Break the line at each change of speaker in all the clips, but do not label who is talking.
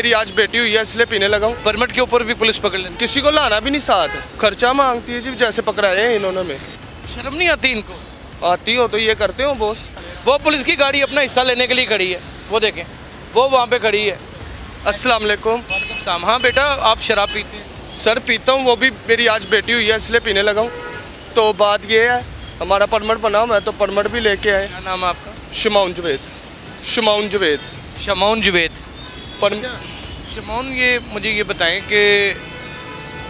मेरी आज बेटी हुई है इसलिए पीने लगा हूँ।
परमिट के ऊपर भी पुलिस पकड़ लेती,
किसी को लाना भी नहीं साथ, खर्चा मांगती है जी। जैसे पकड़ाए हैं इन्होंने में।
शर्म नहीं आती इनको?
आती हो तो ये करते हो बॉस।
वो पुलिस की गाड़ी अपना हिस्सा लेने के लिए खड़ी है, वो देखें, वो वहाँ पे खड़ी है।
अस्सलाम वालेकुम।
वालेकुम सलाम। हाँ बेटा, आप शराब पीते हैं?
सर पीता हूँ, वो भी मेरी आज बेटी हुई है इसलिए पीने लगा हूँ। तो बात ये है, हमारा परमिट बना, मैं तो परमिट भी लेके आए।
क्या नाम है आपका?
शमाउन जवेद। शमाउन जवेद।
शमाउन जवेद। शमाउन, ये मुझे ये बताएं कि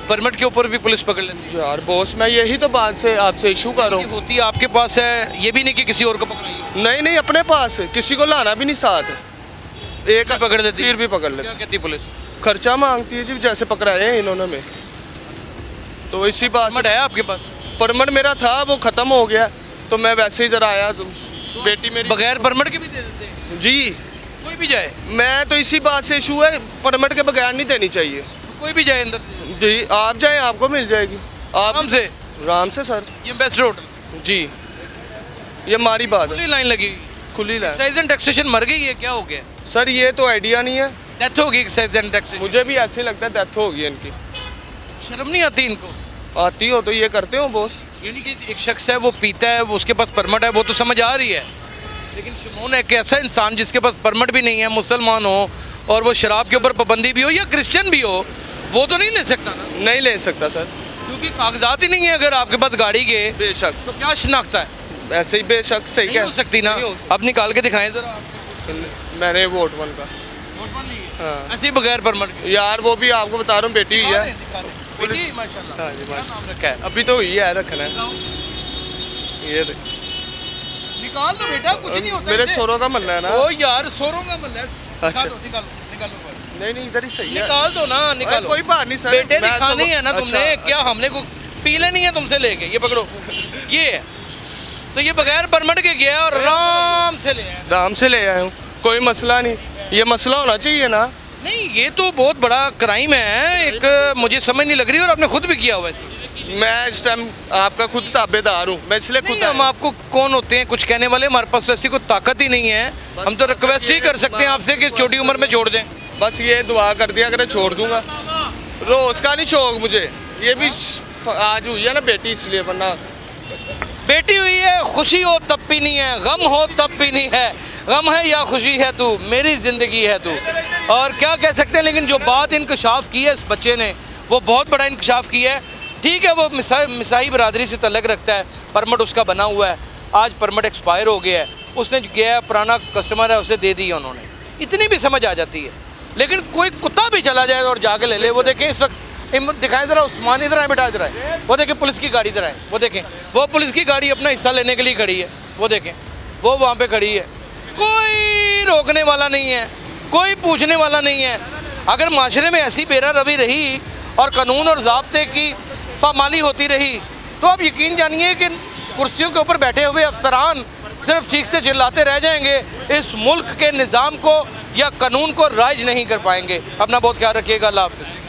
परमिट के ऊपर भी पुलिस पकड़ लेती है?
यार बॉस, मैं यही तो बात से आपसे इशू कर रहा हूँ।
होती आपके पास है, ये भी नहीं कि किसी और को पकड़ाई हो?
नहीं नहीं, अपने पास है, किसी को लाना भी नहीं साथ। एक
पकड़ देती,
फिर भी पकड़ लेती।
क्या कहती पुलिस?
खर्चा मांगती है जी, जैसे पकड़ाए हैं इन्होंने में। तो इसी बात
परमिट है आपके पास?
परमिट मेरा था, वो ख़त्म हो गया, तो मैं वैसे ही ज़रा आया। तो बेटी मेरी
बगैर परमिट के भी दे देते हैं
जी।
कोई भी जाए?
मैं तो इसी बात से इशू है, परमिट के बगैर नहीं देनी चाहिए।
कोई भी जाए अंदर
जी, आप जाए आपको मिल जाएगी। आप
आराम से?
आराम से सर।
ये बेस्ट होटल
जी, ये हमारी बात है।
खुली लाइन लगी हुई,
खुली लाइन।
एक्साइज एंड टैक्सेशन मर गई है, क्या हो गया?
सर ये तो आइडिया नहीं है,
डेथ हो गई एक्साइज एंड टैक्सेशन।
मुझे भी ऐसे ही लगता है डेथ होगी इनकी।
शर्म नहीं आती इनको?
आती हो तो ये करते हो बॉस।
यानी कि एक शख्स है, वो पीता है, वो उसके पास परमिट है, वो तो समझ आ रही है, लेकिन शमून एक ऐसा इंसान जिसके पास परमिट भी नहीं है, मुसलमान हो और वो शराब के ऊपर पाबंदी भी हो या क्रिश्चियन भी हो, वो तो नहीं ले सकता ना?
नहीं ले सकता सर,
क्योंकि कागजात ही नहीं है अगर आपके पास गाड़ी के,
बेशक।
तो क्या शनाख्ता है?
ऐसे ही बेशक सही
नहीं हो सकती ना। अब निकाल के दिखाएं जरा।
मैंने वोट वन का। हाँ।
ऐसे ही बगैर परमिट के?
यार वो भी आपको बता रहा हूँ, बेटी हुई है।
बेटी माशाल्लाह।
हाँ जी,
क्या
माशाल्लाह।
नाम रखा है?
अभी तो हुई है, रखना है ये।
निकाल लो बेटा, कुछ नहीं होता।
मेरे सोरों का मल्ला है ना।
ओ यार, सोरों का मल्ला है।
अच्छा।
निकालो।
नहीं इधर ही सही है।
निकाल दो ना, निकालो।
कोई बात नहीं सर,
बेटे दिखानी है ना तुमने।
अच्छा,
क्या हमने को पी लेनी है तुमसे लेके? ये पकड़ो, ये है। तो ये बगैर परमिट के गया और आराम से ले आया।
आराम से ले आया हूँ, कोई मसला नहीं। ये मसला होना चाहिए ना।
नहीं, ये तो बहुत बड़ा क्राइम है एक, मुझे समझ नहीं लग रही। और आपने खुद भी किया हुआ है?
मैं इस टाइम आपका खुद ताबेदार हूँ, मैं इसलिए खुद।
हम आपको कौन होते हैं कुछ कहने वाले? हमारे पास तो ऐसी कोई ताकत ही नहीं है। हम तो रिक्वेस्ट ही कर सकते हैं आपसे कि छोटी उम्र में छोड़ दें।
बस ये दुआ कर दिया अगर छोड़ दूंगा। रोज का नहीं शौक मुझे, ये भी आज हुई है ना बेटी, इसलिए। वरना
बेटी हुई है, खुशी हो तब पीनी है, गम हो तब पीनी है। गम है या खुशी है तू, मेरी ज़िंदगी है तू। और क्या कह सकते हैं, लेकिन जो बात इंकशाफ की है इस बच्चे ने, वो बहुत बड़ा इंकशाफ किया है। ठीक है, वो मिसाई बरादरी से तल्लक रखता है, परमिट उसका बना हुआ है, आज परमिट एक्सपायर हो गया है, उसने गया पुराना कस्टमर है, उसे दे दी उन्होंने, इतनी भी समझ आ जाती है। लेकिन कोई कुत्ता भी चला जाए और जाके ले ले। वो देखें इस वक्त, दिखाएं ज़रा उस्मान, इधर आए बेटा, इधर आए। वो देखें पुलिस की गाड़ी, इधर आए। वो देखें, वो पुलिस की गाड़ी अपना हिस्सा लेने के लिए खड़ी है, वो देखें, वो वहाँ पर खड़ी है। कोई रोकने वाला नहीं है, कोई पूछने वाला नहीं है। अगर माशरे में ऐसी बेरा रवि रही और कानून और ज़ाब्ते की पामाली होती रही, तो आप यकीन जानिए कि कुर्सियों के ऊपर बैठे हुए अफसरान सिर्फ चीखते चिल्लाते रह जाएंगे, इस मुल्क के निज़ाम को या कानून को राइज नहीं कर पाएंगे। अपना बहुत ख्याल रखिएगा। अल्लाह हाफ़िज़।